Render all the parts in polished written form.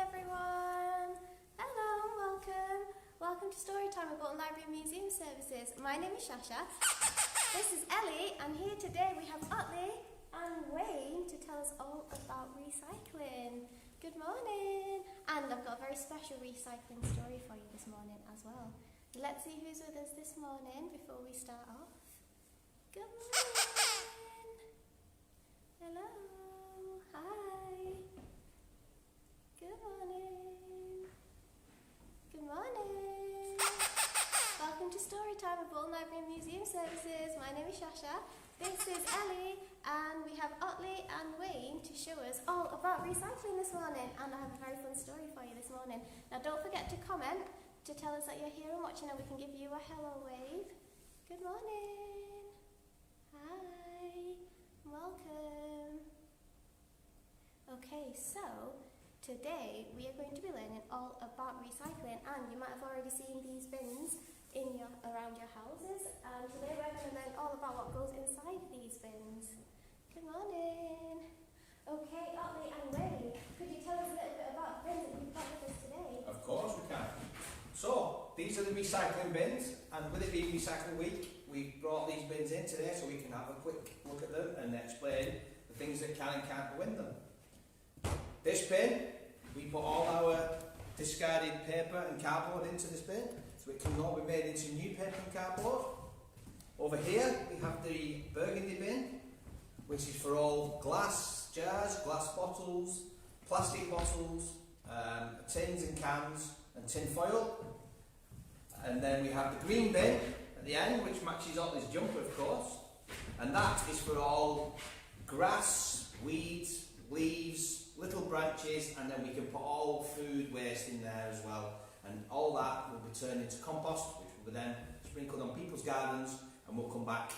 everyone! Hello and welcome! Welcome to Storytime about Library and Museum Services. My name is Shasha. This is Ellie, and here today we have Otley and Wayne to tell us all about recycling. Good morning! And I've got a very special recycling story for you this morning as well. Let's see who's with us this morning before we start off. Good morning! Hello! Hi! Good morning! Good morning! Welcome to Storytime of Bolton Library and Museum Services. My name is Shasha. This is Ellie, and we have Otley and Wayne to show us all about recycling this morning. And I have a very fun story for you this morning. Now don't forget to comment to tell us that you're here and watching, and we can give you a hello wave. Good morning! Hi! Welcome! Okay, so today we are going to be learning all about recycling, and you might have already seen these bins around your houses, and today we're going to learn all about what goes inside these bins. Good morning! Okay, Otley and Wayne, could you tell us a little bit about the bins that you've got with us today? Of course we can. So, these are the recycling bins, and with it being Recycling Week, we've brought these bins in today so we can have a quick look at them and explain the things that can and can't go in them. This bin, we put all our discarded paper and cardboard into this bin, so it can all be made into new paper and cardboard. Over here, we have the burgundy bin, which is for all glass jars, glass bottles, plastic bottles, tins and cans, and tin foil. And then we have the green bin at the end, which matches Otley's jumper, of course. And that is for all grass, weeds, leaves, little branches, and then we can put all food waste in there as well. And all that will be turned into compost, which will be then sprinkled on people's gardens, and we'll come back,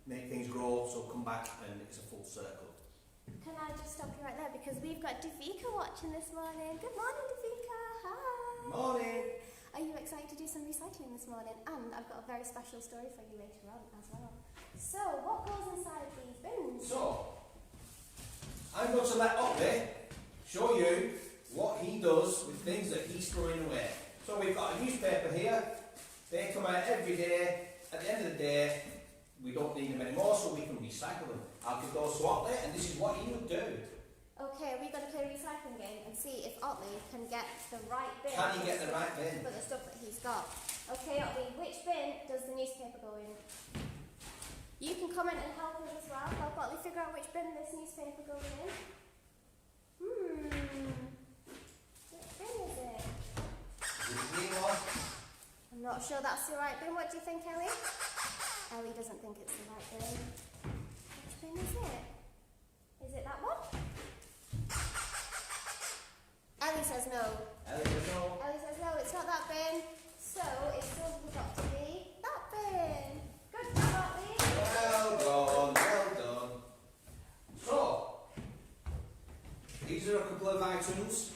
make things grow, so come back and it's a full circle. Can I just stop you right there, because we've got Davika watching this morning. Good morning, Davika. Hi. Morning. Are you excited to do some recycling this morning? And I've got a very special story for you later on as well. So, what goes inside these bins? So, I'm going to let Otley show you what he does with things that he's throwing away. So we've got a newspaper here. They come out every day. At the end of the day, we don't need them anymore, so we can recycle them. I could go to Otley, and this is what he would do. Okay, we're going to play a recycling game and see if Otley can get the right bin. Can he get the right bin? For the stuff that he's got. Okay, Otley, which bin does the newspaper go in? You can comment and help us as well. Help Otley figure out which bin this newspaper goes in. Which bin is it? The green one. I'm not sure that's the right bin. What do you think, Ellie? Ellie doesn't think it's the right bin. Which bin is it? Is it that one? Ellie says no. Ellie says no. Ellie says no, it's not that bin. So it's still got to be that bin. Good job, Otley. Well done, well done. So, these are a couple of items.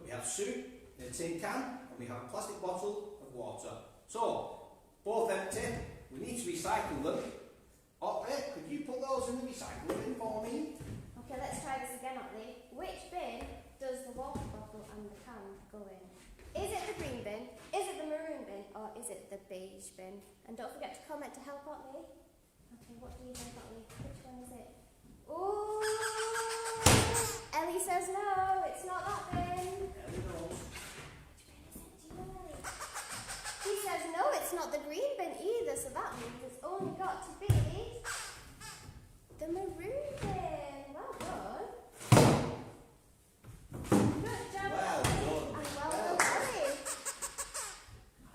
We have soup in a tin can, and we have a plastic bottle of water. So, both empty. We need to recycle them. Otley, could you put those in the recycle bin for me? Okay, let's try this again, Otley. Which bin does the water bottle and the can go in? Is it the green bin? Is it the maroon bin? Or is it the beige bin? And don't forget to comment to help Otley. Okay, what do you think, Otley? Which one is it? Ooh! Ellie says no, it's not that bin. Ellie knows. Which bin is it? Do you know, Ellie? He says no, it's not the green bin either, so that means it's only got to be the maroon bin. Well done. Good job, Well Otley. done. And well done, Ellie.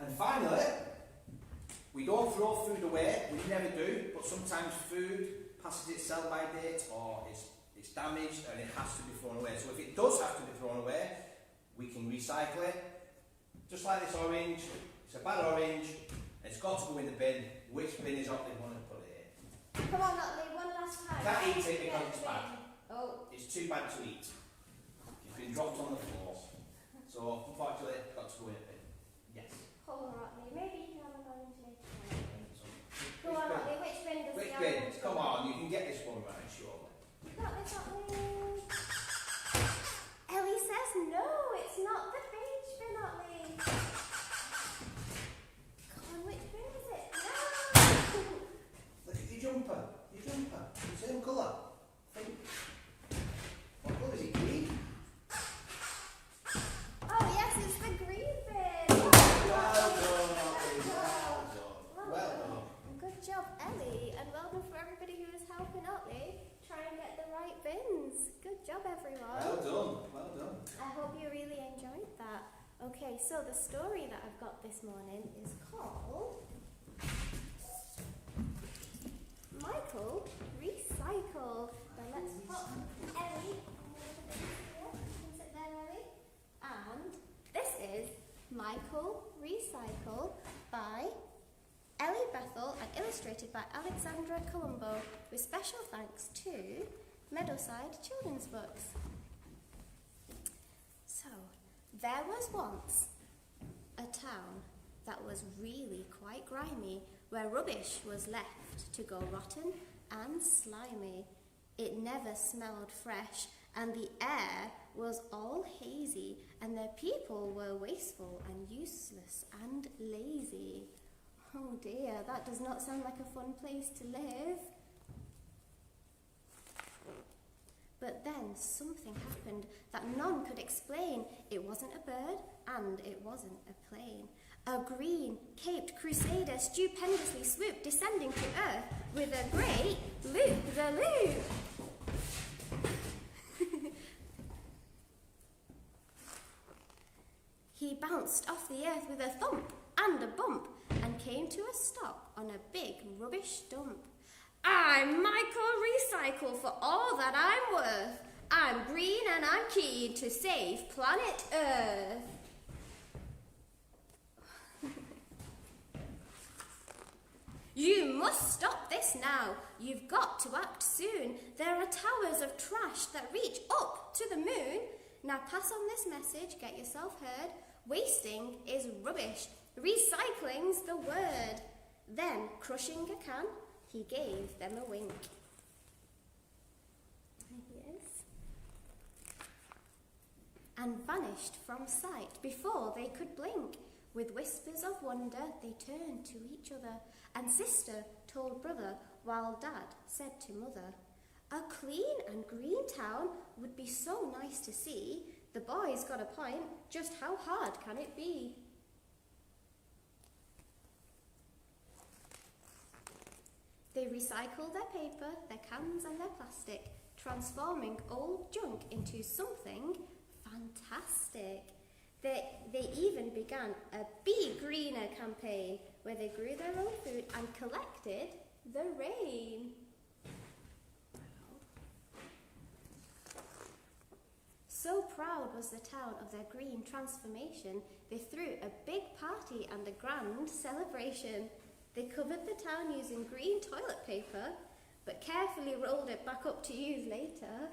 And finally, we don't throw food away. We never do, but sometimes food passes its sell-by date or it's damaged and it has to be thrown away. So if it does have to be thrown away, we can recycle it. Just like this orange, it's a bad orange, it's got to go in the bin. Which bin is Otley want to put it in? Come on, Otley, one last time. Can't eat it because it's bad. Oh. It's too bad to eat. It's been dropped on the floor. So unfortunately, it's got to go in the bin. Yes. Hold on, Otley. Maybe you can have an orange later. Go Which on, bin? Otley, which bin does Which the bin? orange Come go in? on, you can get this one right, surely. Got this, Otley. Ellie says no, Okay, so the story that I've got this morning is called Michael Recycle. Now let's put Ellie here. You can sit there, Ellie. And this is Michael Recycle by Ellie Bethel and illustrated by Alexandra Colombo, with special thanks to Meadowside Children's Books. So, there was once a town that was really quite grimy, where rubbish was left to go rotten and slimy. It never smelled fresh, and the air was all hazy, and the people were wasteful and useless and lazy. Oh dear, that does not sound like a fun place to live. But then something happened that none could explain. It wasn't a bird and it wasn't a plane. A green caped crusader stupendously swooped, descending to earth with a great loop-the-loop. He bounced off the earth with a thump and a bump and came to a stop on a big rubbish dump. I'm Michael Recycle for all that I'm worth. I'm green and I'm keen to save planet Earth. You must stop this now. You've got to act soon. There are towers of trash that reach up to the moon. Now pass on this message, get yourself heard. Wasting is rubbish. Recycling's the word. Then, crushing a can, he gave them a wink. There he is. And vanished from sight before they could blink. With whispers of wonder, they turned to each other, and sister told brother, while dad said to mother, a clean and green town would be so nice to see. The boy's got a point, just how hard can it be? They recycled their paper, their cans and their plastic, transforming old junk into something fantastic. They even began a Be Greener campaign where they grew their own food and collected the rain. So proud was the town of their green transformation, they threw a big party and a grand celebration. They covered the town using green toilet paper, but carefully rolled it back up to use later.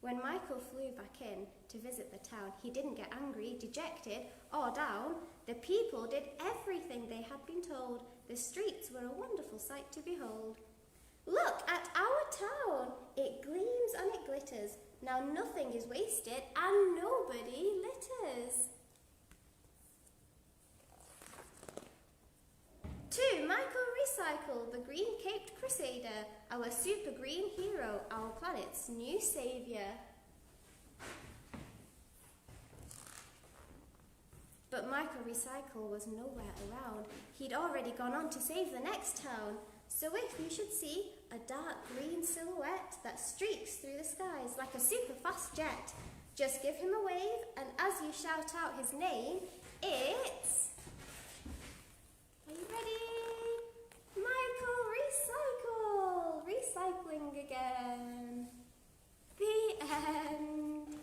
When Michael flew back in to visit the town, he didn't get angry, dejected, or down. The people did everything they had been told. The streets were a wonderful sight to behold. Look at our town! It gleams and it glitters. Now nothing is wasted and nobody litters. To Michael Recycle, the green-caped crusader, our super green hero, our planet's new saviour. But Michael Recycle was nowhere around. He'd already gone on to save the next town. So if you should see a dark green silhouette that streaks through the skies like a super fast jet, just give him a wave, and as you shout out his name, it's... Are you ready? Michael Recycle! Recycling again. The end.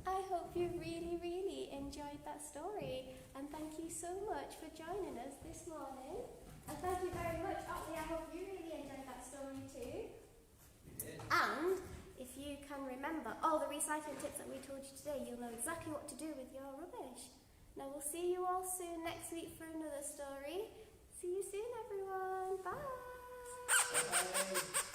I hope you really, really enjoyed that story, and thank you so much for joining us this morning. And thank you very much, Otley. I hope you really enjoyed that story too. Yeah. And if you can remember all the recycling tips that we told you today, you'll know exactly what to do with your rubbish. Now we'll see you all soon next week for another story. See you soon, everyone. Bye. Bye.